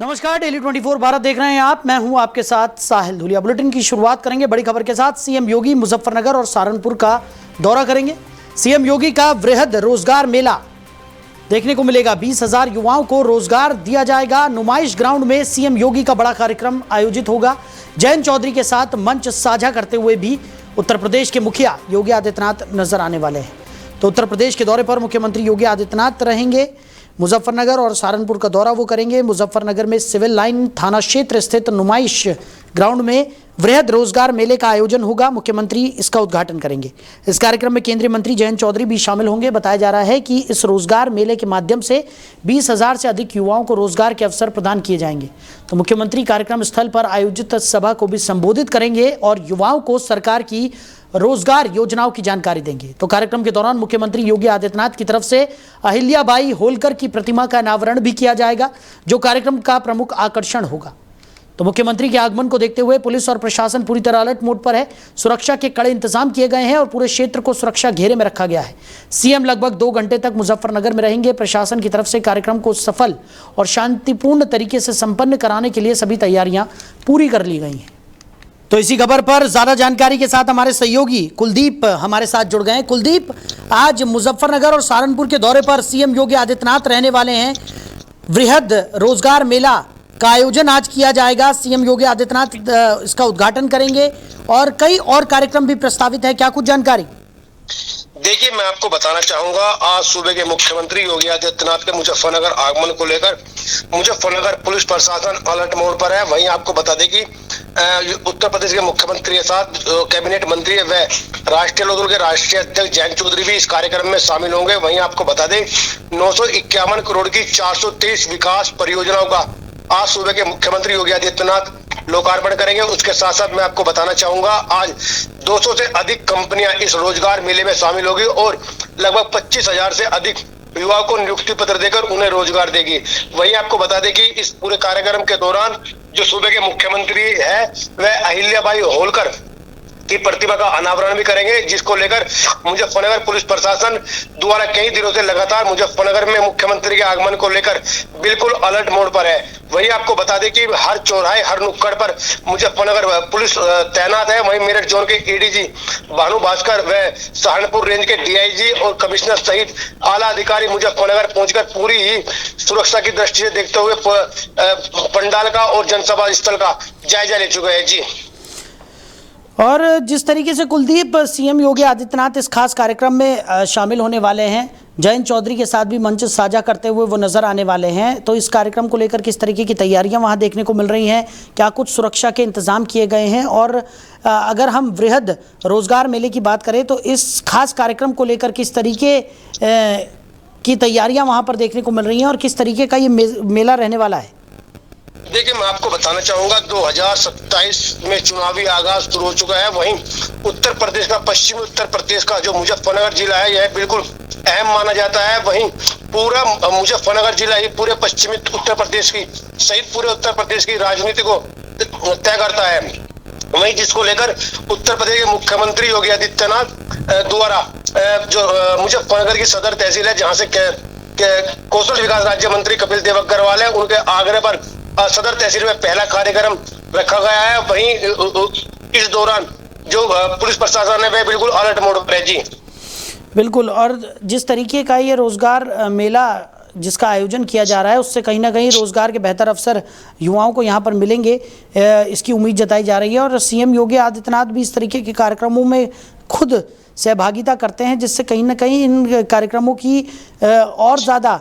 नमस्कार, डेली 24 भारत देख रहे हैं आप। मैं हूं आपके साथ साहिल धुलिया। बुलेटिन की शुरुआत करेंगे बड़ी खबर के साथ। सीएम योगी मुजफ्फरनगर और सहारनपुर का दौरा करेंगे। सीएम योगी का वृहद रोजगार मेला देखने को मिलेगा। 20,000 युवाओं को रोजगार दिया जाएगा। नुमाइश ग्राउंड में सीएम योगी का बड़ा कार्यक्रम आयोजित होगा। जयंत चौधरी के साथ मंच साझा करते हुए भी उत्तर प्रदेश के मुखिया योगी आदित्यनाथ नजर आने वाले हैं। तो उत्तर प्रदेश के दौरे पर मुख्यमंत्री योगी आदित्यनाथ रहेंगे। मुजफ्फरनगर और सहारनपुर का दौरा वो करेंगे। मुजफ्फरनगर में सिविल लाइन थाना क्षेत्र स्थित नुमाइश ग्राउंड में वृहद रोजगार मेले का आयोजन होगा। मुख्यमंत्री इसका उद्घाटन करेंगे। इस कार्यक्रम में केंद्रीय मंत्री जयंत चौधरी भी शामिल होंगे। बताया जा रहा है कि इस रोजगार मेले के माध्यम से 20,000 से अधिक युवाओं को रोजगार के अवसर प्रदान किए जाएंगे। तो मुख्यमंत्री कार्यक्रम स्थल पर आयोजित सभा को भी संबोधित करेंगे और युवाओं को सरकार की रोजगार योजनाओं की जानकारी देंगे। तो कार्यक्रम के दौरान मुख्यमंत्री योगी आदित्यनाथ की तरफ से अहिल्याबाई होलकर की प्रतिमा का अनावरण भी किया जाएगा, जो कार्यक्रम का प्रमुख आकर्षण होगा। तो मुख्यमंत्री के आगमन को देखते हुए पुलिस और प्रशासन पूरी तरह अलर्ट मोड पर है। सुरक्षा के कड़े इंतजाम किए गए हैं और पूरे क्षेत्र को सुरक्षा घेरे में रखा गया है। सीएम लगभग 2 घंटे तक मुजफ्फरनगर में रहेंगे। प्रशासन की तरफ से कार्यक्रम को सफल और शांतिपूर्ण तरीके से संपन्न कराने के लिए सभी तैयारियां पूरी कर ली गई हैं। तो इसी खबर पर ज्यादा जानकारी के साथ हमारे सहयोगी कुलदीप हमारे साथ जुड़ गए हैं। कुलदीप, आज मुजफ्फरनगर और सहारनपुर के दौरे पर सीएम योगी आदित्यनाथ रहने वाले हैं। वृहद रोजगार मेला का आयोजन आज किया जाएगा। सीएम योगी आदित्यनाथ इसका उद्घाटन करेंगे और कई और कार्यक्रम भी प्रस्तावित है। क्या कुछ जानकारी? देखिए, मैं आपको बताना चाहूंगा, आज सुबह के मुख्यमंत्री योगी आदित्यनाथ के मुजफ्फरनगर आगमन को लेकर मुजफ्फरनगर पुलिस प्रशासन अलर्ट मोड पर है। वहीं आपको बता दें कि उत्तर प्रदेश के मुख्यमंत्री के साथ कैबिनेट मंत्री व राष्ट्रीय लोकदल के राष्ट्रीय अध्यक्ष जयंत चौधरी भी इस कार्यक्रम में शामिल होंगे। वहीं आपको बता दें 951 करोड़ की 423 विकास परियोजनाओं का आज सुबह के मुख्यमंत्री योगी आदित्यनाथ लोकार्पण करेंगे। उसके साथ साथ मैं आपको बताना चाहूंगा, आज 200 से अधिक कंपनियां इस रोजगार मेले में शामिल होगी और लगभग 25,000 से अधिक युवाओं को नियुक्ति पत्र देकर उन्हें रोजगार देगी। वहीं आपको बता दें कि इस पूरे कार्यक्रम के दौरान जो सूबे के मुख्यमंत्री है वह अहिल्याबाई होलकर की प्रतिमा का अनावरण भी करेंगे, जिसको लेकर मुजफ्फरनगर पुलिस प्रशासन द्वारा कई दिनों से लगातार मुजफ्फरनगर में मुख्यमंत्री के आगमन को लेकर बिल्कुल अलर्ट मोड पर है। वहीं आपको बता दें कि हर चौराहे हर नुक्कड़ पर मुजफ्फरनगर पुलिस तैनात है। वहीं मेरठ जोन के एडीजी भानु भास्कर व सहारनपुर रेंज के डीआईजी और कमिश्नर सहित आला अधिकारी मुजफ्फरनगर पहुंचकर पूरी ही सुरक्षा की दृष्टि से देखते हुए पंडाल का और जनसभा स्थल का जायजा ले चुके हैं। जी, और जिस तरीके से कुलदीप सीएम योगी आदित्यनाथ इस खास कार्यक्रम में शामिल होने वाले हैं, जयंत चौधरी के साथ भी मंच साझा करते हुए वो नजर आने वाले हैं। तो इस कार्यक्रम को लेकर किस तरीके की तैयारियां वहां देखने को मिल रही हैं? क्या कुछ सुरक्षा के इंतजाम किए गए हैं? और अगर हम वृहद रोजगार मेले की बात करें तो इस खास कार्यक्रम को लेकर किस तरीके की तैयारियां वहां पर देखने को मिल रही हैं और किस तरीके का ये मेला रहने वाला है? देखिए, मैं आपको बताना चाहूंगा, 2027 में चुनावी आगाज शुरू हो चुका है। वहीं उत्तर प्रदेश का, पश्चिमी उत्तर प्रदेश का जो मुजफ्फरनगर जिला है, यह बिल्कुल अहम माना जाता है। वहीं पूरा मुजफ्फरनगर जिला ही पूरे पश्चिमी उत्तर प्रदेश की सहित पूरे उत्तर प्रदेश की राजनीति को तय करता है। वहीं जिसको लेकर उत्तर प्रदेश के मुख्यमंत्री योगी आदित्यनाथ द्वारा जो मुजफ्फरनगर की सदर तहसील है, जहाँ से कौशल विकास राज्य मंत्री कपिल देव अग्रवाल है, उनके आग्रह पर सदर तहसील में पहला कार्यक्रम रखा गया है। वहीं इस दौरान जो पुलिस प्रशासन है वह बिल्कुल अलर्ट मोड पर है। जी बिल्कुल, और जिस तरीके का ये रोजगार मेला जिसका आयोजन किया जा रहा है, उससे कहीं ना कहीं रोजगार के बेहतर अवसर युवाओं को यहाँ पर मिलेंगे, इसकी उम्मीद जताई जा रही है। और सीएम योगी आदित्यनाथ भी इस तरीके के कार्यक्रमों में खुद सहभागिता करते हैं, जिससे कहीं ना कहीं इन कार्यक्रमों की और ज़्यादा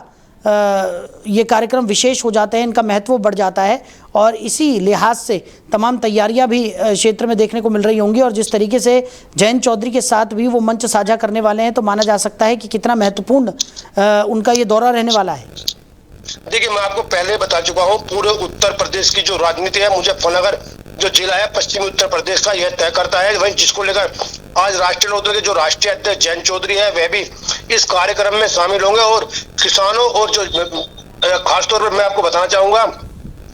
ये कार्यक्रम विशेष हो जाते हैं, इनका महत्व बढ़ जाता है। और इसी लिहाज से तमाम तैयारियां भी क्षेत्र में देखने को मिल रही होंगी। और जिस तरीके से जयंत चौधरी के साथ भी वो मंच साझा करने वाले हैं, तो माना जा सकता है कि कितना महत्वपूर्ण उनका ये दौरा रहने वाला है। देखिए, मैं आपको पहले बता चुका हूँ, पूरे उत्तर प्रदेश की जो राजनीति है, मुजफ्फरनगर जो जिला है पश्चिमी उत्तर प्रदेश का, यह तय करता है। वहीं जिसको लेकर आज राष्ट्रीय लोकदल के जो राष्ट्रीय अध्यक्ष जयंत चौधरी है, वह भी इस कार्यक्रम में शामिल होंगे। और किसानों और जो खासतौर पर मैं आपको बताना चाहूंगा,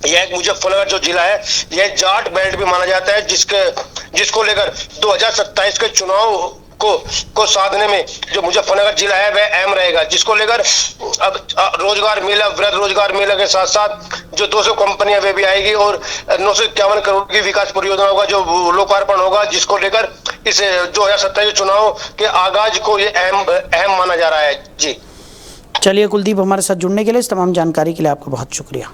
यह मुजफ्फरनगर जो जिला है, यह जाट बेल्ट भी माना जाता है, जिसको लेकर 2027 के चुनाव को साधने में जो मुजफ्फरनगर जिला है वह अहम रहेगा, जिसको लेकर अब रोजगार मेला, वृहद रोजगार मेला के साथ साथ जो 200 कंपनियां वे भी आएगी और 951 करोड़ की विकास परियोजनाओं का जो लोकार्पण होगा, जिसको लेकर इस 2027 चुनाव के आगाज को ये अहम माना जा रहा है। जी चलिए कुलदीप, हमारे साथ जुड़ने के लिए, इस तमाम जानकारी के लिए आपका बहुत शुक्रिया।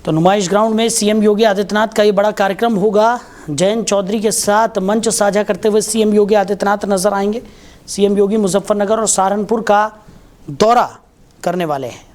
तो नुमाइश ग्राउंड में सीएम योगी आदित्यनाथ का ये बड़ा कार्यक्रम होगा। जयंत चौधरी के साथ मंच साझा करते हुए सीएम योगी आदित्यनाथ नजर आएंगे। सीएम योगी मुजफ्फरनगर और सहारनपुर का दौरा करने वाले हैं।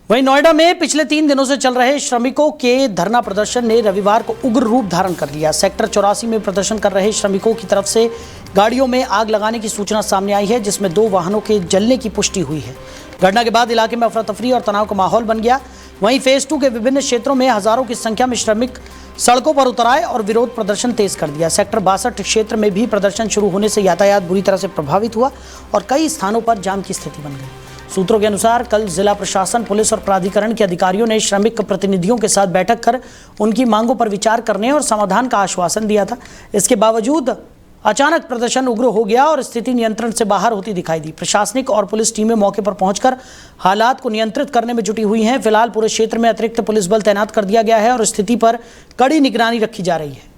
वहीं नोएडा में पिछले 3 दिनों से चल रहे श्रमिकों के धरना प्रदर्शन ने रविवार को उग्र रूप धारण कर लिया। सेक्टर 84 में प्रदर्शन कर रहे श्रमिकों की तरफ से गाड़ियों में आग लगाने की सूचना सामने आई है, जिसमें 2 वाहनों के जलने की पुष्टि हुई है। घटना के बाद इलाके में अफरा तफरी और तनाव का माहौल बन गया। वहीं फेज 2 के विभिन्न क्षेत्रों में हजारों की संख्या में श्रमिक सड़कों पर उतर आए और विरोध प्रदर्शन तेज कर दिया। सेक्टर 62 क्षेत्र में भी प्रदर्शन शुरू होने से यातायात बुरी तरह से प्रभावित हुआ और कई स्थानों पर जाम की स्थिति बन गई। सूत्रों के अनुसार कल जिला प्रशासन, पुलिस और प्राधिकरण के अधिकारियों ने श्रमिक प्रतिनिधियों के साथ बैठक कर उनकी मांगों पर विचार करने और समाधान का आश्वासन दिया था। इसके बावजूद अचानक प्रदर्शन उग्र हो गया और स्थिति नियंत्रण से बाहर होती दिखाई दी। प्रशासनिक और पुलिस टीमें मौके पर पहुंचकर हालात को नियंत्रित करने में जुटी हुई हैं। फिलहाल पूरे क्षेत्र में अतिरिक्त पुलिस बल तैनात कर दिया गया है और स्थिति पर कड़ी निगरानी रखी जा रही है।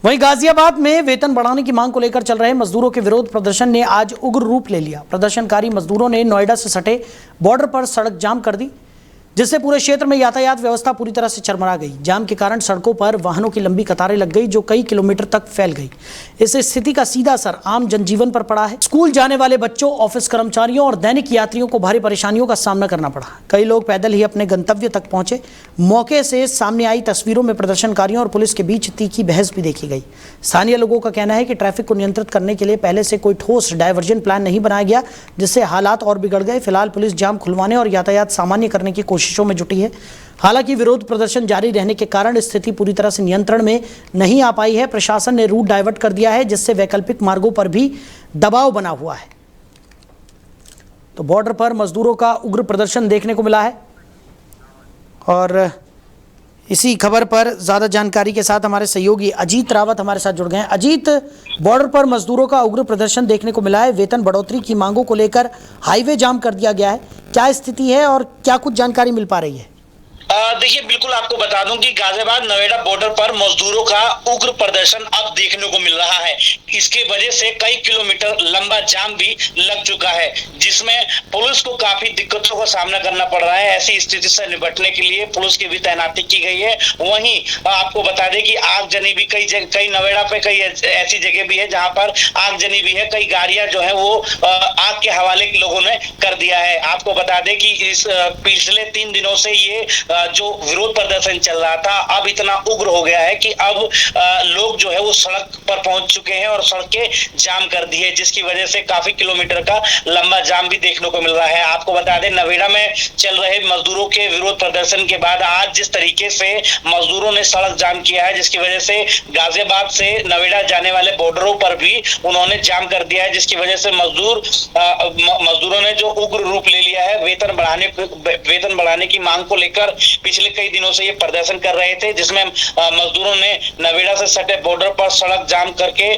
वहीं गाजियाबाद में वेतन बढ़ाने की मांग को लेकर चल रहे मजदूरों के विरोध प्रदर्शन ने आज उग्र रूप ले लिया। प्रदर्शनकारी मजदूरों ने नोएडा से सटे बॉर्डर पर सड़क जाम कर दी, जिससे पूरे क्षेत्र में यातायात व्यवस्था पूरी तरह से चरमरा गई। जाम के कारण सड़कों पर वाहनों की लंबी कतारें लग गई, जो कई किलोमीटर तक फैल गई। इस स्थिति का सीधा असर आम जनजीवन पर पड़ा है। स्कूल जाने वाले बच्चों, ऑफिस कर्मचारियों और दैनिक यात्रियों को भारी परेशानियों का सामना करना पड़ा। कई लोग पैदल ही अपने गंतव्य तक पहुंचे। मौके से सामने आई तस्वीरों में प्रदर्शनकारियों और पुलिस के बीच तीखी बहस भी देखी गई। स्थानीय लोगों का कहना है कि ट्रैफिक को नियंत्रित करने के लिए पहले से कोई ठोस डायवर्जन प्लान नहीं बनाया गया, जिससे हालात और बिगड़ गए। फिलहाल पुलिस जाम खुलवाने और यातायात सामान्य करने की कोशिशों में जुटी है। हालांकि विरोध प्रदर्शन जारी रहने के कारण स्थिति पूरी तरह से नियंत्रण में नहीं आ पाई है। प्रशासन ने रूट डाइवर्ट कर दिया है, जिससे वैकल्पिक मार्गों पर भी दबाव बना हुआ है। तो बॉर्डर पर मजदूरों का उग्र प्रदर्शन देखने को मिला है और इसी खबर पर ज्यादा जानकारी के साथ हमारे सहयोगी अजीत रावत हमारे साथ जुड़ गए हैं। अजीत, बॉर्डर पर मजदूरों का उग्र प्रदर्शन देखने को मिला है। वेतन बढ़ोतरी की मांगों को लेकर हाईवे जाम कर दिया गया है। क्या स्थिति है और क्या कुछ जानकारी मिल पा रही है? देखिए, बिल्कुल आपको बता दूं कि गाजियाबाद नोएडा बॉर्डर पर मजदूरों का उग्र प्रदर्शन अब देखने को मिल रहा है। इसके वजह से कई किलोमीटर लंबा जाम भी लग चुका है, जिसमें पुलिस को काफी दिक्कतों का सामना करना पड़ रहा है। ऐसी स्थिति से निपटने के लिए पुलिस की भी तैनाती की गई है। वहीं आपको बता दें कि आगजनी भी कई नोएडा पे कई ऐसी जगह भी है जहां पर आगजनी भी है। कई गाड़ियां जो है वो आग के हवाले लोगों ने कर दिया है। आपको बता दें कि इस पिछले 3 दिनों से ये जो विरोध प्रदर्शन चल रहा था अब इतना उग्र हो गया है कि अब लोग जो है वो सड़क पर पहुंच चुके हैं और सड़कें जाम कर दी है, जिसकी वजह से काफी किलोमीटर का लंबा जाम भी देखने को मिल रहा है। आपको बता दें, नोएडा में चल रहे मजदूरों के विरोध प्रदर्शन के बाद आज जिस तरीके से मजदूरों ने सड़क जाम किया है, जिसकी वजह से गाजियाबाद से नोएडा जाने वाले बॉर्डरों पर भी उन्होंने जाम कर दिया है, जिसकी वजह से मजदूरों ने जो उग्र रूप ले लिया है। वेतन बढ़ाने की मांग को लेकर पिछले कई दिनों से ये प्रदर्शन कर रहे थे, जिसमें मजदूरों ने नोएडा से सटे बॉर्डर पर सड़क जाम करके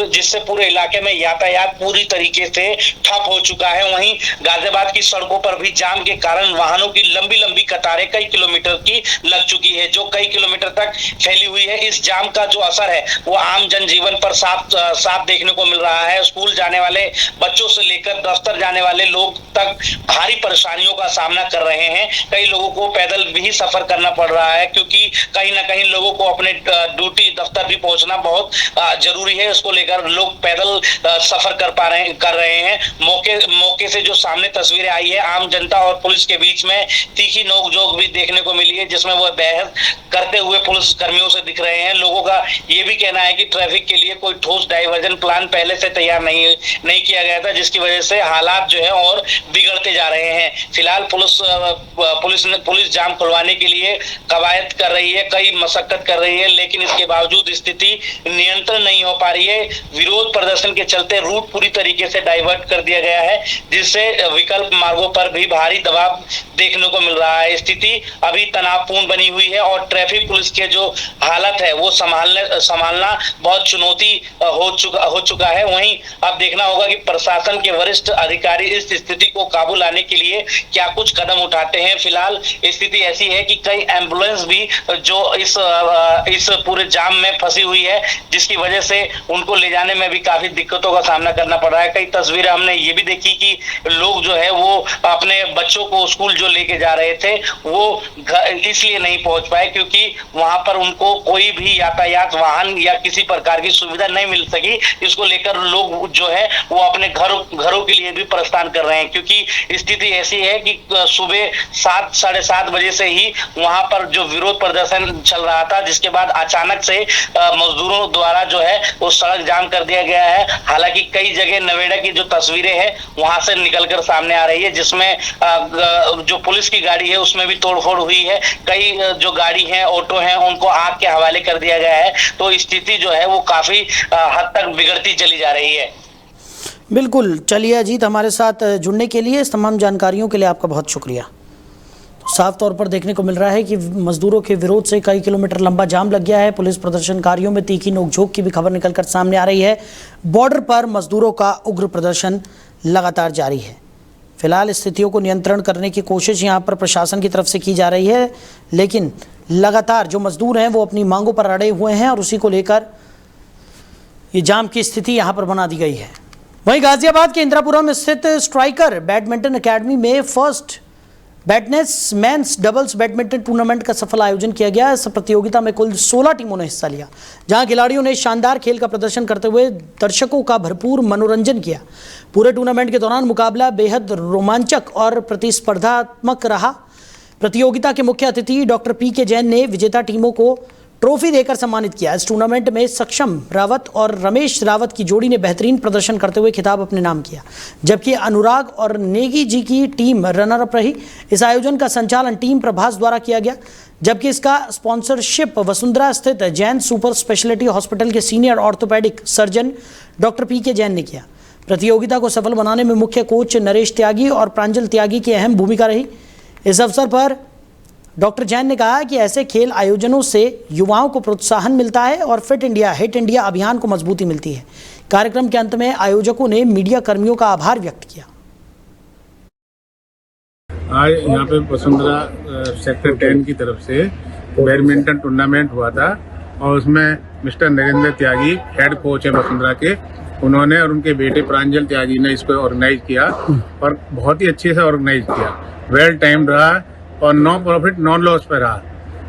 जिससे पूरे इलाके में यातायात पूरी तरीके से ठप हो चुका है। वहीं गाजियाबाद की सड़कों पर भी जाम के कारण वाहनों की लंबी लंबी कतारें कई किलोमीटर की लग चुकी है, जो कई किलोमीटर तक फैली हुई है। इस जाम का जो असर है वो आम जनजीवन पर साफ देखने को मिल रहा है। स्कूल जाने वाले बच्चों से लेकर दफ्तर जाने वाले लोग तक भारी परेशानियों का सामना कर रहे हैं। कई लोगों को पैदल भी सफर करना पड़ रहा है, क्योंकि कहीं ना कहीं लोगों को अपने ड्यूटी दफ्तर भी पहुंचना बहुत जरूरी है। उसको लेकर लोग पैदल सफर कर रहे हैं। मौके से जो सामने तस्वीरें आई है, आम जनता और पुलिस के बीच में तीखी नोकझोंक भी देखने को मिली है, जिसमें वो बहस करते हुए पुलिस कर्मियों से दिख रहे हैं। लोगों का ये भी कहना है कि ट्रैफिक के लिए कोई ठोस डाइवर्जन प्लान पहले से तैयार नहीं किया गया था, जिसकी वजह से हालात जो है और बिगड़ते जा रहे हैं। फिलहाल पुलिस जाम खुलवाने के लिए कवायद कर रही है, कई मशक्कत कर रही है, लेकिन इसके बावजूद स्थिति नियंत्रण नहीं हो पा रही है। विरोध प्रदर्शन के चलते रूट पूरी तरीके से डाइवर्ट कर दिया गया है, जिससे विकल्प मार्गों पर भी भारी दबाव देखने को मिल रहा है। स्थिति अभी तनावपूर्ण बनी हुई है और ट्रैफिक पुलिस के जो हालत है वो संभालना बहुत चुनौती हो चुका है। वहीं अब देखना होगा कि प्रशासन के वरिष्ठ अधिकारी इस स्थिति को काबू लाने के लिए क्या कुछ कदम उठाते हैं। फिलहाल स्थिति ऐसी है कि कई एम्बुलेंस भी जो इस पूरे जाम में फंसी हुई है, जिसकी वजह से उनको ले जाने में भी काफी दिक्कतों का सामना करना पड़ रहा है। कई तस्वीरें हमने ये भी देखी कि लोग जो है वो अपने बच्चों को स्कूल जो लेके जा रहे थे वो इसलिए नहीं पहुंच पाए क्योंकि वहां पर उनको कोई भी यातायात वाहन या किसी प्रकार की सुविधा नहीं मिल सकी। इसको लेकर लोग जो है वो अपने घरों के लिए भी प्रस्थान कर रहे हैं क्योंकि स्थिति ऐसी है कि सुबह 7 साढ़े 7 बजे से ही वहां पर जो विरोध प्रदर्शन चल रहा था, जिसके बाद अचानक से मजदूरों द्वारा जो है वो सड़क जाम कर दिया गया है। हालांकि कई जगह नवेड़ा की जो तस्वीरें हैं वहां से निकलकर सामने आ रही है, जिसमें जो पुलिस की गाड़ी है उसमें भी तोड़फोड़ हुई है। कई जो गाड़ी है, ऑटो हैं, उनको आग के हवाले कर दिया गया है। तो स्थिति जो है वो काफी हद तक बिगड़ती चली जा रही है। बिल्कुल, चलिए अजीत, हमारे साथ जुड़ने के लिए, इस तमाम जानकारियों के लिए आपका बहुत शुक्रिया। साफ तौर पर देखने को मिल रहा है कि मजदूरों के विरोध से कई किलोमीटर लंबा जाम लग गया है। पुलिस प्रदर्शनकारियों में तीखी नोकझोंक की भी खबर निकलकर सामने आ रही है। बॉर्डर पर मजदूरों का उग्र प्रदर्शन लगातार जारी है। फिलहाल स्थितियों को नियंत्रण करने की कोशिश यहां पर प्रशासन की तरफ से की जा रही है, लेकिन लगातार जो मजदूर हैं वो अपनी मांगों पर अड़े हुए हैं और उसी को लेकर ये जाम की स्थिति यहां पर बना दी गई है। वहीं गाजियाबाद के इंदिरापुरम स्थित स्ट्राइकर बैडमिंटन अकेडमी में first badness men's doubles badminton tournament का सफल आयोजन किया गया। इस प्रतियोगिता में कुल 16 टीमों ने हिस्सा लिया, जहां खिलाड़ियों ने शानदार खेल का प्रदर्शन करते हुए दर्शकों का भरपूर मनोरंजन किया। पूरे टूर्नामेंट के दौरान मुकाबला बेहद रोमांचक और प्रतिस्पर्धात्मक रहा। प्रतियोगिता के मुख्य अतिथि डॉक्टर पी.के. जैन ने विजेता टीमों को ट्रॉफी देकर सम्मानित किया। इस टूर्नामेंट में सक्षम रावत और रमेश रावत की जोड़ी ने बेहतरीन प्रदर्शन करते हुए खिताब अपने नाम किया, जबकि अनुराग और नेगी जी की टीम रनर अप रही। इस आयोजन का संचालन टीम प्रभास द्वारा किया गया, जबकि इसका स्पॉन्सरशिप वसुंधरा स्थित जैन सुपर स्पेशलिटी हॉस्पिटल के senior orthopaedic surgeon doctor PK. Jain ने किया। प्रतियोगिता को सफल बनाने में मुख्य कोच नरेश त्यागी और प्रांजल त्यागी की अहम भूमिका रही। इस अवसर पर डॉक्टर जैन ने कहा कि ऐसे खेल आयोजनों से युवाओं को प्रोत्साहन मिलता है और फिट इंडिया हिट इंडिया अभियान को मजबूती मिलती है। कार्यक्रम के अंत में आयोजकों ने मीडिया कर्मियों का आभार व्यक्त किया। आज यहाँ पे वसुंधरा सेक्टर 10 की तरफ से बैडमिंटन टूर्नामेंट हुआ था और उसमें मिस्टर नरेंद्र त्यागी हेड कोच है वसुंधरा के, उन्होंने और उनके बेटे प्रांजल त्यागी ने इसको ऑर्गेनाइज किया और बहुत ही अच्छे से ऑर्गेनाइज किया। वेल टाइम्ड रहा और नो प्रॉफिट नॉन लॉस पे रहा।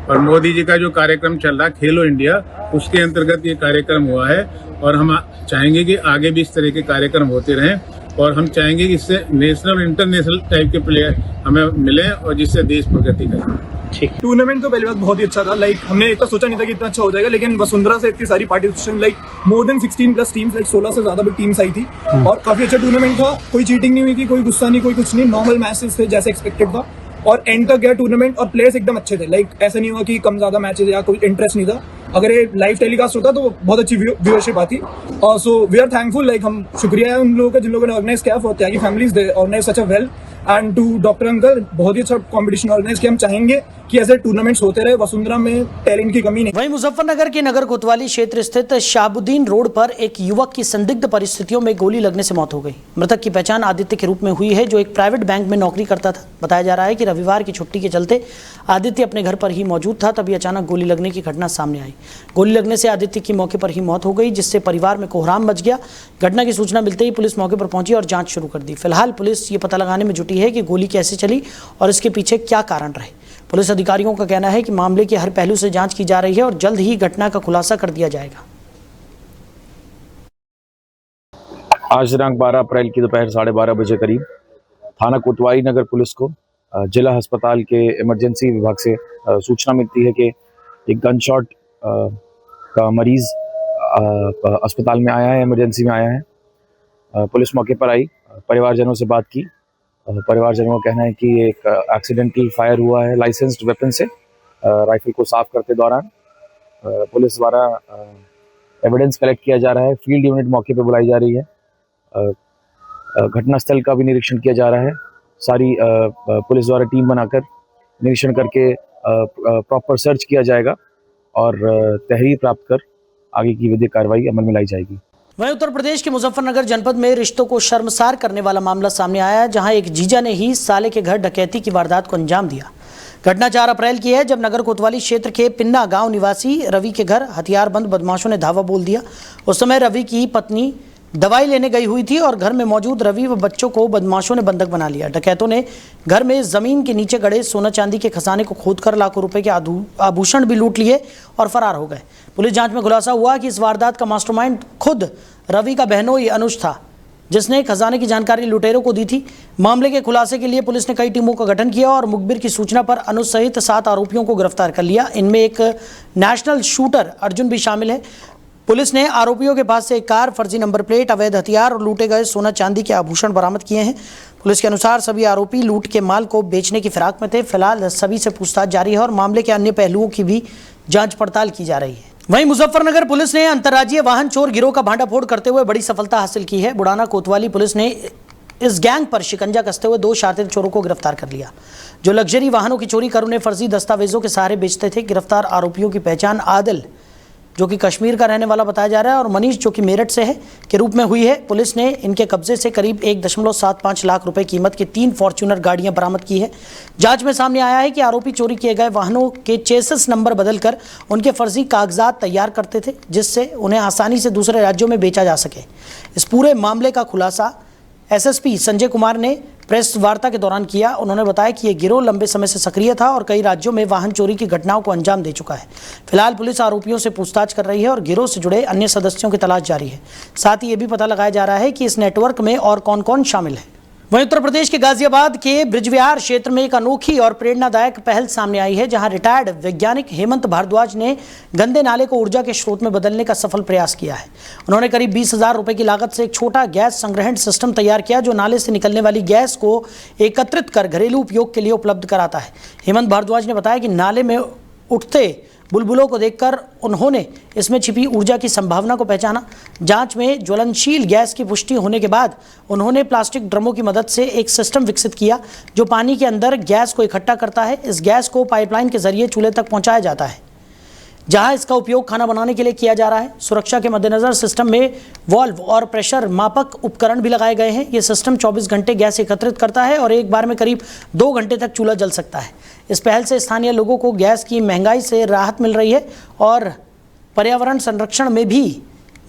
और मोदी जी का जो कार्यक्रम चल रहा खेलो इंडिया, उसके अंतर्गत ये कार्यक्रम हुआ है और हम चाहेंगे कि आगे भी इस तरह के कार्यक्रम होते रहें और हम चाहेंगे कि इससे नेशनल इंटरनेशनल टाइप के प्लेयर हमें मिले और जिससे देश प्रगति करे। टूर्नामेंट तो पहली बात बहुत ही अच्छा था। हमने इतना सोचा नहीं था कि इतना अच्छा हो जाएगा, लेकिन वसुंधरा से इतनी सारी पार्टिसिपेशन मोर देन 16+ टीम्स 16 से ज्यादा भी टीम्स आई थी और काफी अच्छा टूर्नामेंट था। कोई चीटिंग नहीं हुई थी, कोई गुस्सा नहीं, कोई कुछ नहीं, नॉर्मल मैचेस थे जैसे एक्सपेक्टेड था और एंड तक गया टूर्नामेंट और प्लेयर्स एकदम अच्छे थे। ऐसा नहीं हुआ कि कम ज्यादा मैचेस या कोई इंटरेस्ट नहीं था। अगर ये लाइव टेलीकास्ट होता तो बहुत अच्छी व्यूअरशिप आती। सो वी आर थैंकफुल, हम शुक्रिया है उन लोगों का जिन लोगों ने ऑर्गेनाइज किया for Tyagi families, they organise such a well and to doctor uncle, बहुत ही अच्छा कंपटीशन ऑर्गेनाइज किया। हम चाहेंगे कि ऐसे टूर्नामेंट्स होते रहे। वसुंधरा में टैलेंट की कमी नहीं। वहीं मुजफ्फरनगर के नगर कोतवाली क्षेत्र स्थित शाहबुद्दीन रोड पर एक युवक की संदिग्ध परिस्थितियों में गोली लगने से मौत हो गई। मृतक की पहचान आदित्य के रूप में हुई है, जो एक प्राइवेट बैंक में नौकरी करता था। बताया जा रहा है कि रविवार की छुट्टी के चलते आदित्य अपने घर पर ही मौजूद था, तभी अचानक गोली लगने की घटना सामने आई। गोली लगने से आदित्य की मौके पर ही मौत हो गई, जिससे परिवार में कोहराम मच गया। घटना की सूचना मिलते ही पुलिस मौके पर पहुंची और जांच शुरू कर दी। फिलहाल पुलिस ये पता लगाने में जुटी है कि गोली कैसे चली और इसके पीछे क्या कारण रहे। पुलिस अधिकारियों का कहना है कि मामले के हर पहलू से जांच की जा रही है और जल्द ही घटना का खुलासा कर दिया जाएगा। आज दिनांक 12 अप्रैल की दोपहर 12:30 बजे करीब थाना कोतवाली नगर पुलिस को जिला अस्पताल के इमरजेंसी विभाग से सूचना मिलती है कि एक गन शॉट का मरीज अस्पताल में आया है, इमरजेंसी में आया है। पुलिस मौके पर आई, परिवारजनों से बात की। परिवारजनों का कहना है कि एक एक्सीडेंटल फायर हुआ है लाइसेंस्ड वेपन से राइफल को साफ करते दौरान। पुलिस द्वारा एविडेंस कलेक्ट किया जा रहा है। फील्ड यूनिट मौके पर बुलाई जा रही है। घटनास्थल का भी निरीक्षण किया जा रहा है। सारी पुलिस द्वारा टीम बनाकर निरीक्षण करके प्रॉपर सर्च किया जाएगा और तहरीर प्राप्त कर आगे की विधिक कार्रवाई अमल में लाई जाएगी। वहीं उत्तर प्रदेश के मुजफ्फरनगर जनपद में रिश्तों को शर्मसार करने वाला मामला सामने आया है, जहां एक जीजा ने ही साले के घर डकैती की वारदात को अंजाम दिया। घटना 4 अप्रैल की है, जब नगर कोतवाली क्षेत्र के पिन्ना गांव निवासी रवि के घर हथियारबंद बदमाशों ने धावा बोल दिया। उस समय रवि की पत्नी दवाई लेने गई हुई थी और घर में मौजूद रवि व बच्चों को बदमाशों ने बंधक बना लिया। डकैतों ने घर में जमीन के नीचे गड़े सोना चांदी के खजाने को खोदकर लाखों रुपए के आभूषण भी लूट लिए और फरार हो गए। पुलिस जांच में खुलासा हुआ कि इस वारदात का मास्टरमाइंड खुद रवि का बहनोई अनुज था, जिसने खजाने की जानकारी लुटेरों को दी थी। मामले के खुलासे के लिए पुलिस ने कई टीमों का गठन किया और मुखबिर की सूचना पर अनुज सहित 7 आरोपियों को गिरफ्तार कर लिया। इनमें एक नेशनल शूटर अर्जुन भी शामिल है। पुलिस ने आरोपियों के पास से एक कार, फर्जी नंबर प्लेट, अवैध हथियार और लूटे गए सोना चांदी के आभूषण बरामद किए हैं। पुलिस के अनुसार सभी आरोपी लूट के माल को बेचने की फिराक में थे। फिलहाल सभी से पूछताछ जारी है और मामले के अन्य पहलुओं की भी जांच पड़ताल की जा रही है। वहीं मुजफ्फरनगर पुलिस ने अंतर्राज्यीय वाहन चोर गिरोह का भांडाफोड़ करते हुए बड़ी सफलता हासिल की है। बुढ़ाना कोतवाली पुलिस ने इस गैंग पर शिकंजा कसते हुए 2 शातिर चोरों को गिरफ्तार कर लिया, जो लग्जरी वाहनों की चोरी कर उन्हें फर्जी दस्तावेजों के सहारे बेचते थे। गिरफ्तार आरोपियों की पहचान आदिल, जो कि कश्मीर का रहने वाला बताया जा रहा है, और मनीष, जो कि मेरठ से है, के रूप में हुई है। पुलिस ने इनके कब्जे से करीब 1.75 लाख रुपए कीमत की 3 फॉर्च्यूनर गाड़ियां बरामद की है। जांच में सामने आया है कि आरोपी चोरी किए गए वाहनों के चेसिस नंबर बदलकर उनके फर्जी कागजात तैयार करते थे, जिससे उन्हें आसानी से दूसरे राज्यों में बेचा जा सके। इस पूरे मामले का खुलासा एसएसपी संजय कुमार ने प्रेस वार्ता के दौरान किया। उन्होंने बताया कि यह गिरोह लंबे समय से सक्रिय था और कई राज्यों में वाहन चोरी की घटनाओं को अंजाम दे चुका है। फिलहाल पुलिस आरोपियों से पूछताछ कर रही है और गिरोह से जुड़े अन्य सदस्यों की तलाश जारी है। साथ ही ये भी पता लगाया जा रहा है कि इस नेटवर्क में और कौन कौन शामिल है। वहीं उत्तर प्रदेश के गाजियाबाद के ब्रिजविहार क्षेत्र में एक अनोखी और प्रेरणादायक पहल सामने आई है, जहां रिटायर्ड वैज्ञानिक हेमंत भारद्वाज ने गंदे नाले को ऊर्जा के स्रोत में बदलने का सफल प्रयास किया है। उन्होंने करीब 20,000 रुपए की लागत से एक छोटा गैस संग्रहण सिस्टम तैयार किया, जो नाले से निकलने वाली गैस को एकत्रित कर घरेलू उपयोग के लिए उपलब्ध कराता है। हेमंत भारद्वाज ने बताया कि नाले में उठते बुलबुलों को देखकर उन्होंने इसमें छिपी ऊर्जा की संभावना को पहचाना। जांच में ज्वलनशील गैस की पुष्टि होने के बाद उन्होंने प्लास्टिक ड्रमों की मदद से एक सिस्टम विकसित किया, जो पानी के अंदर गैस को इकट्ठा करता है। इस गैस को पाइपलाइन के जरिए चूल्हे तक पहुंचाया जाता है, जहां इसका उपयोग खाना बनाने के लिए किया जा रहा है। सुरक्षा के मद्देनजर सिस्टम में वॉल्व और प्रेशर मापक उपकरण भी लगाए गए हैं। ये सिस्टम 24 घंटे गैस एकत्रित करता है और एक बार में करीब 2 घंटे तक चूल्हा जल सकता है। इस पहल से स्थानीय लोगों को गैस की महंगाई से राहत मिल रही है और पर्यावरण संरक्षण में भी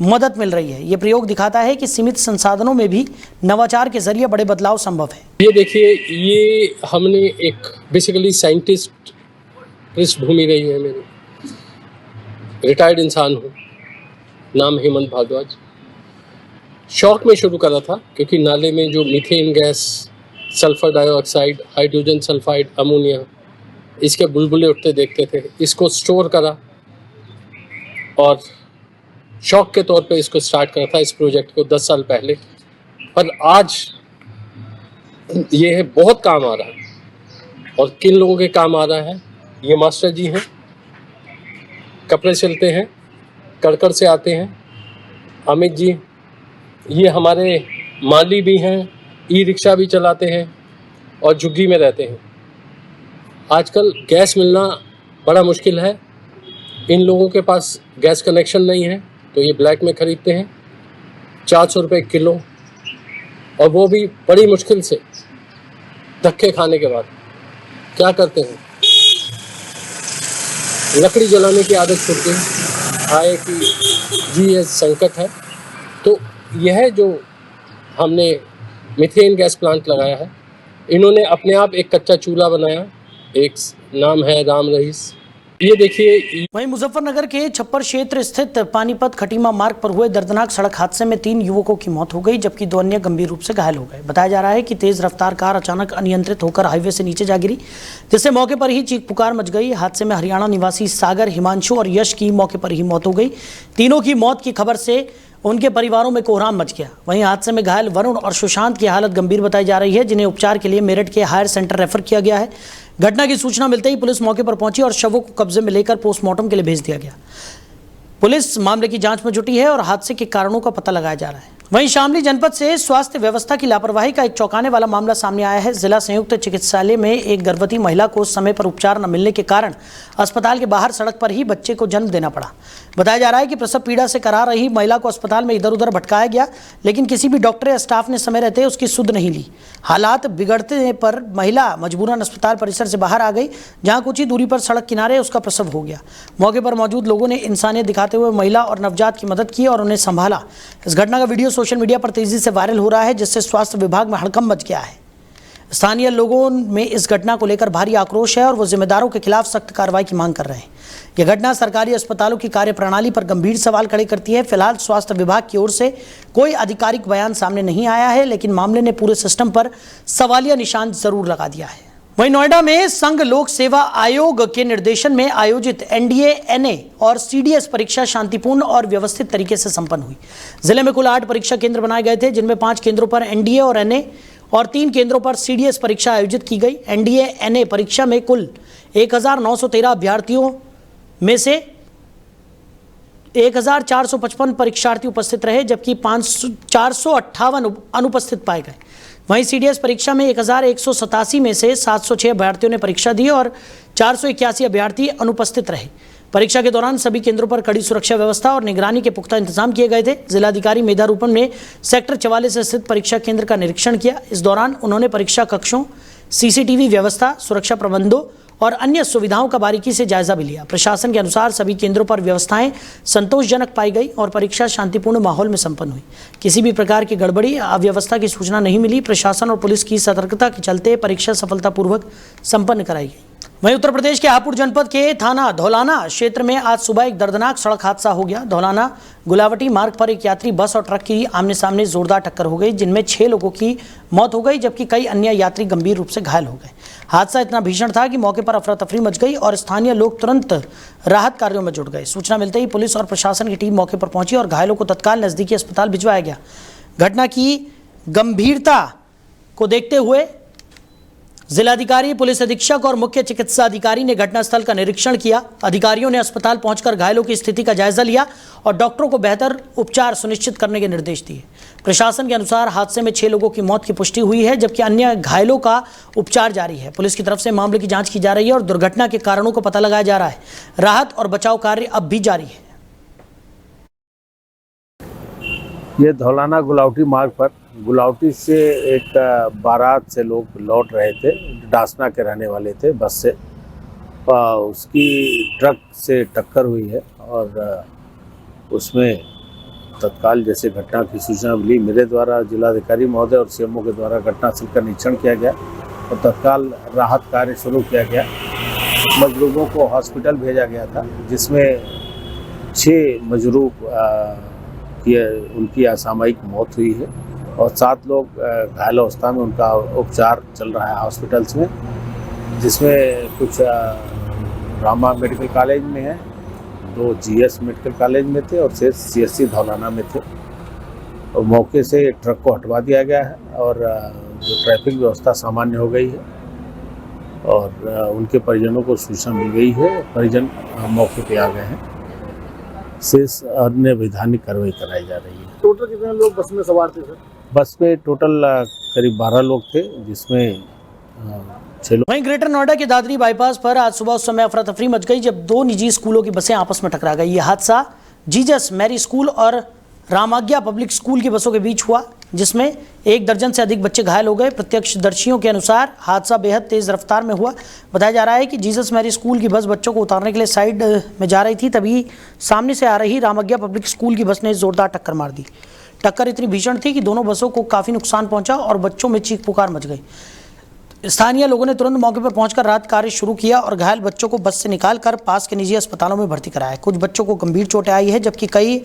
मदद मिल रही है। ये प्रयोग दिखाता है कि सीमित संसाधनों में भी नवाचार के जरिए बड़े बदलाव संभव है। ये देखिए, ये हमने एक बेसिकली साइंटिस्ट पृष्ठभूमि रही है मेरी, रिटायर्ड इंसान हूँ, नाम हेमंत भारद्वाज। शौक में शुरू करा था, क्योंकि नाले में जो methane gas, sulphur dioxide, hydrogen sulphide, ammonia, इसके बुलबुले उठते देखते थे। इसको स्टोर करा और शौक के तौर पे इसको स्टार्ट करा था, इस प्रोजेक्ट को 10 साल पहले। पर आज ये है बहुत काम आ रहा है। और किन लोगों के काम आ रहा है? ये मास्टर जी हैं, कपड़े सिलते हैं, कड़कड़ से आते हैं। अमित जी, ये हमारे माली भी हैं, ई रिक्शा भी चलाते हैं और झुग्गी में रहते हैं। आजकल गैस मिलना बड़ा मुश्किल है। इन लोगों के पास गैस कनेक्शन नहीं है, तो ये ब्लैक में ख़रीदते हैं 400 रुपये किलो, और वो भी बड़ी मुश्किल से, धक्के खाने के बाद। क्या करते हैं? लकड़ी जलाने की आदत छूट गई, आय की जी ये संकट है। तो यह जो हमने मीथेन गैस प्लांट लगाया है, इन्होंने अपने आप एक कच्चा चूल्हा बनाया, एक नाम है राम रहीस। ये देखिए। वहीं मुजफ्फरनगर के छप्पर क्षेत्र स्थित पानीपत खटीमा मार्ग पर हुए दर्दनाक सड़क हादसे में 3 युवकों की मौत हो गई, जबकि 2 अन्य गंभीर रूप से घायल हो गए। बताया जा रहा है कि तेज रफ्तार कार अचानक अनियंत्रित होकर हाईवे से नीचे जा गिरी, जिससे मौके पर ही चीख पुकार मच गई। हादसे में हरियाणा निवासी सागर, हिमांशु और यश की मौके पर ही मौत हो गई। तीनों की मौत की खबर से उनके परिवारों में कोहराम मच गया। वहीं हादसे में घायल वरुण और सुशांत की हालत गंभीर बताई जा रही है, जिन्हें उपचार के लिए मेरठ के हायर सेंटर रेफर किया गया है। घटना की सूचना मिलते ही पुलिस मौके पर पहुंची और शवों को कब्जे में लेकर पोस्टमार्टम के लिए भेज दिया गया। पुलिस मामले की जांच में जुटी है और हादसे के कारणों का पता लगाया जा रहा है। वहीं शामली जनपद से स्वास्थ्य व्यवस्था की लापरवाही का एक चौंकाने वाला मामला सामने आया है। जिला संयुक्त चिकित्सालय में एक गर्भवती महिला को समय पर उपचार न मिलने के कारण अस्पताल के बाहर सड़क पर ही बच्चे को जन्म देना पड़ा। बताया जा रहा है कि प्रसव पीड़ा से करा रही महिला को अस्पताल में इधर उधर भटकाया गया, लेकिन किसी भी डॉक्टर या स्टाफ ने समय रहते उसकी सुध नहीं ली। हालात बिगड़ने पर महिला मजबूरन अस्पताल परिसर से बाहर आ गई, जहां कुछ ही दूरी पर सड़क किनारे उसका प्रसव हो गया। मौके पर मौजूद लोगों ने इंसानियत दिखाते हुए महिला और नवजात की मदद की और उन्हें संभाला। इस घटना का वीडियो सोशल मीडिया पर तेजी से वायरल हो रहा है, जिससे स्वास्थ्य विभाग में हड़कंप मच गया है। स्थानीय लोगों में इस घटना को लेकर भारी आक्रोश है और वो जिम्मेदारों के खिलाफ सख्त कार्रवाई की मांग कर रहे हैं। यह घटना सरकारी अस्पतालों की कार्यप्रणाली पर गंभीर सवाल खड़े करती है। फिलहाल स्वास्थ्य विभाग की ओर से कोई आधिकारिक बयान सामने नहीं आया है, लेकिन मामले ने पूरे सिस्टम पर सवालिया निशान जरूर लगा दिया है। वहीं नोएडा में संघ लोक सेवा आयोग के निर्देशन में आयोजित एनडीए, एनए और सीडीएस परीक्षा शांतिपूर्ण और व्यवस्थित तरीके से संपन्न हुई। जिले में कुल 8 परीक्षा केंद्र बनाए गए थे, जिनमें 5 केंद्रों पर एनडीए और एनए और 3 केंद्रों पर सीडीएस परीक्षा आयोजित की गई। एनडीए, एनए परीक्षा में कुल 1913 अभ्यर्थियों में से 1455 परीक्षार्थी उपस्थित रहे, जबकि 458 अनुपस्थित पाए गए। वहीं सीडीएस परीक्षा में 1187 में से 706 अभ्यर्थियों ने परीक्षा दी और 481 अभ्यर्थी अनुपस्थित रहे। परीक्षा के दौरान सभी केंद्रों पर कड़ी सुरक्षा व्यवस्था और निगरानी के पुख्ता इंतजाम किए गए थे। जिलाधिकारी मेधा रूपम ने सेक्टर 44 स्थित परीक्षा केंद्र का निरीक्षण किया। इस दौरान उन्होंने परीक्षा कक्षों, सीसीटीवी व्यवस्था, सुरक्षा प्रबंधों और अन्य सुविधाओं का बारीकी से जायजा भी लिया। प्रशासन के अनुसार सभी केंद्रों पर व्यवस्थाएं संतोषजनक पाई गई और परीक्षा शांतिपूर्ण माहौल में संपन्न हुई। किसी भी प्रकार की गड़बड़ी या अव्यवस्था की सूचना नहीं मिली। प्रशासन और पुलिस की सतर्कता के चलते परीक्षा सफलतापूर्वक संपन्न कराई गई। वहीं उत्तर प्रदेश के हापुड़ जनपद के थाना धौलाना क्षेत्र में आज सुबह एक दर्दनाक सड़क हादसा हो गया। धौलाना गुलावटी मार्ग पर एक यात्री बस और ट्रक की आमने सामने जोरदार टक्कर हो गई, जिनमें 6 लोगों की मौत हो गई, जबकि कई अन्य यात्री गंभीर रूप से घायल हो गए। हादसा इतना भीषण था कि मौके पर अफरा तफरी मच गई और स्थानीय लोग तुरंत राहत कार्यों में जुट गए। सूचना मिलते ही पुलिस और प्रशासन की टीम मौके पर पहुंची और घायलों को तत्काल नजदीकी अस्पताल भिजवाया गया। घटना की गंभीरता को देखते हुए जिलाधिकारी, पुलिस अधीक्षक और मुख्य चिकित्सा अधिकारी ने घटनास्थल का निरीक्षण किया। अधिकारियों ने अस्पताल पहुंचकर घायलों की स्थिति का जायजा लिया और डॉक्टरों को बेहतर उपचार सुनिश्चित करने के निर्देश दिए। प्रशासन के अनुसार हादसे में 6 लोगों की मौत की पुष्टि हुई है, जबकि अन्य घायलों का उपचार जारी है। पुलिस की तरफ से मामले की जांच की जा रही है और दुर्घटना के कारणों को पता लगाया जा रहा है। राहत और बचाव कार्य अब भी जारी है। ये धौलाना गुलावटी मार्ग पर गुलावटी से एक बारात से लोग लौट रहे थे। डासना के रहने वाले थे। बस से उसकी ट्रक से टक्कर हुई है और उसमें तत्काल जैसे घटना की सूचना मिली, मेरे द्वारा जिलाधिकारी महोदय और सीएमओ के द्वारा घटनास्थल का निरीक्षण किया गया और तत्काल राहत कार्य शुरू किया गया। मजरूबों को हॉस्पिटल भेजा गया था, जिसमें 6 मजरूब उनकी असामयिक मौत हुई है और 7 लोग घायल अवस्था में उनका उपचार चल रहा है हॉस्पिटल्स में, जिसमें कुछ रामा मेडिकल कॉलेज में है, 2 जीएस मेडिकल कॉलेज में थे और 6 सीएससी धौलाना में थे। और मौके से ट्रक को हटवा दिया गया है और जो ट्रैफिक व्यवस्था सामान्य हो गई है और उनके परिजनों को सूचना मिल गई है। परिजन मौके पे आ गए हैं। शेष अन्य वैधानिक कार्रवाई कराई जा रही है। टोटल कितने लोग बस में सवार थे सर? बस में टोटल करीब 12 लोग थे, जिसमें 6 लोग। वहीं ग्रेटर नोएडा के दादरी बाईपास पर आज सुबह उस समय अफरा तफरी मच गई जब 2 निजी स्कूलों की बसें आपस में टकरा गई। यह हादसा जीजस मैरी स्कूल और रामाज्ञा पब्लिक स्कूल की बसों के बीच हुआ, जिसमें 1 दर्जन से अधिक बच्चे घायल हो गए। प्रत्यक्षदर्शियों के अनुसार हादसा बेहद तेज रफ्तार में हुआ। बताया जा रहा है कि जीसस मैरी स्कूल की बस बच्चों को उतारने के लिए साइड में जा रही थी, तभी सामने से आ रही रामाज्ञा पब्लिक स्कूल की बस ने जोरदार टक्कर मार दी। टक्कर इतनी भीषण थी कि दोनों बसों को काफ़ी नुकसान पहुंचा और बच्चों में चीख पुकार मच गई। स्थानीय लोगों ने तुरंत मौके पर पहुंचकर राहत कार्य शुरू किया और घायल बच्चों को बस से निकालकर पास के निजी अस्पतालों में भर्ती कराया। कुछ बच्चों को गंभीर चोटें आई है, जबकि कई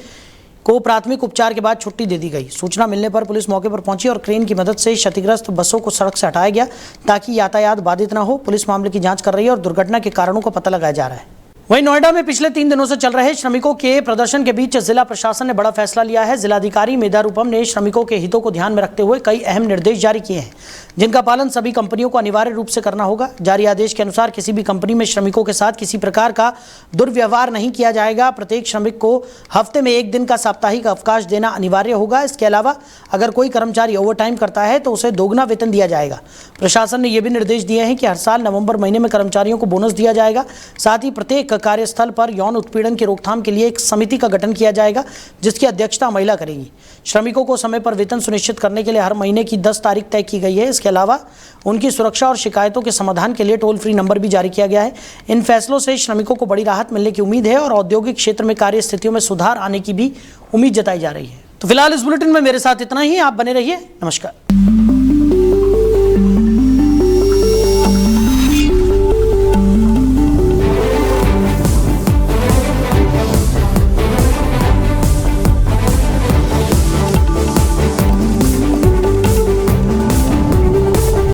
को प्राथमिक उपचार के बाद छुट्टी दे दी गई। सूचना मिलने पर पुलिस मौके पर पहुंची और क्रेन की मदद से क्षतिग्रस्त बसों को सड़क से हटाया गया ताकि यातायात बाधित न हो। पुलिस मामले की जांच कर रही है और दुर्घटना के कारणों का पता लगाया जा रहा है। वहीं नोएडा में पिछले 3 दिनों से चल रहे श्रमिकों के प्रदर्शन के बीच जिला प्रशासन ने बड़ा फैसला लिया है। जिलाधिकारी मेधा रूपम ने श्रमिकों के हितों को ध्यान में रखते हुए कई अहम निर्देश जारी किए हैं, जिनका पालन सभी कंपनियों को अनिवार्य रूप से करना होगा। जारी आदेश के अनुसार किसी भी कंपनी में श्रमिकों के साथ किसी प्रकार का दुर्व्यवहार नहीं किया जाएगा। प्रत्येक श्रमिक को हफ्ते में 1 दिन का साप्ताहिक अवकाश देना अनिवार्य होगा। इसके अलावा अगर कोई कर्मचारी ओवरटाइम करता है तो उसे दोगुना वेतन दिया जाएगा। प्रशासन ने यह भी निर्देश दिए हैं कि हर साल नवंबर महीने में कर्मचारियों को बोनस दिया जाएगा। साथ ही प्रत्येक कार्यस्थल पर यौन उत्पीड़न की रोकथाम के लिए एक समिति का गठन किया जाएगा, जिसकी अध्यक्षता महिला करेगी। श्रमिकों को समय पर वेतन सुनिश्चित करने के लिए हर महीने की 10 तारीख तय की गई है। इसके अलावा उनकी सुरक्षा और शिकायतों के समाधान के लिए टोल फ्री नंबर भी जारी किया गया है। इन फैसलों से श्रमिकों को बड़ी राहत मिलने की उम्मीद है और औद्योगिक क्षेत्र में कार्य स्थितियों में सुधार आने की भी उम्मीद जताई जा रही है। तो फिलहाल इस बुलेटिन में मेरे साथ इतना ही। आप बने रहिए। नमस्कार।